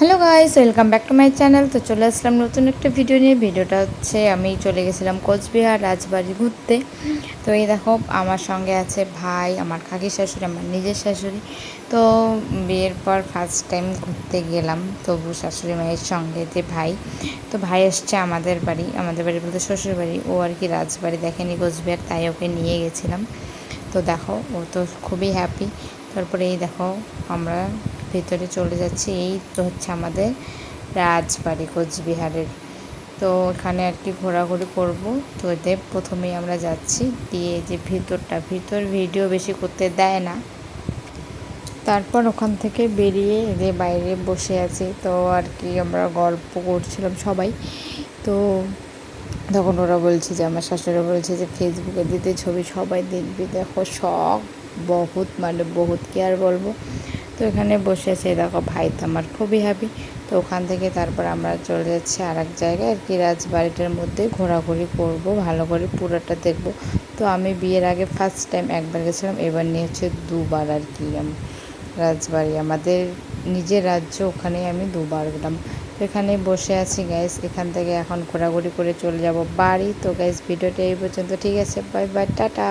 Hello guys, welcome back to my channel. তো চলে আসলাম নতুন একটা ভিডিও নিয়ে। ভিডিওটা হচ্ছে আমি চলে গেছিলাম কোচবিহার রাজবাড়ি ঘুরতে। তো এই দেখো আমার সঙ্গে আছে ভাই, আমার কাকির শাশুড়ি, আমার নিজের শাশুড়ি। তো বিয়ের পর ফার্স্ট টাইম ঘুরতে গেলাম তবু শাশুড়ি মায়ের সঙ্গে যে ভাই। তো ভাই এসছে আমাদের বাড়ি বলতে শ্বশুর বাড়ি। ও আর কি রাজবাড়ি দেখেনি কোচবিহার, তাই ওকে নিয়ে গেছিলাম। তো দেখো ও তো খুবই হ্যাপি। তারপরে এই দেখো আমরা ভেতরে চলে যাচ্ছি। এই তো হচ্ছে আমাদের রাজবাড়ি কোচবিহারের। তো এখানে আর কি ঘোরাঘুরি করব। তো এতে প্রথমেই আমরা যাচ্ছি, দিয়ে যে ভিতর ভিডিও বেশি করতে দেয় না। তারপর ওখান থেকে বেরিয়ে যে বাইরে বসে আছি, তো আর কি আমরা গল্প করছিলাম সবাই। তো তখন ওরা বলছে যে আমার শাশুড়ি বলছে যে ফেসবুকে দিতে ছবি সবাই দেখবি। দেখো শখ বহুত, মানে বহুত, কি আর বলবো। তো এখানে বসে আছে, দেখো ভাই তো আমার খুবই হ্যাপি। তো ওখান থেকে তারপর আমরা চলে যাচ্ছি আর এক জায়গায় আর কি রাজবাড়িটার মধ্যে ঘোরাঘুরি করব, ভালো করে পুরোটা দেখব। তো আমি বিয়ের আগে ফার্স্ট টাইম একবার গেছিলাম, এবার নিয়ে হচ্ছে দুবার আর কি। রাজবাড়ি আমাদের নিজের রাজ্য, ওখানে আমি দুবার গেলাম। তো এখানে বসে আছি গ্যাস, এখান থেকে এখন ঘোরাঘুরি করে চলে যাব বাড়ি। তো গ্যাস ভিডিওটা এই পর্যন্ত, ঠিক আছে, বাই বাই, টাটা।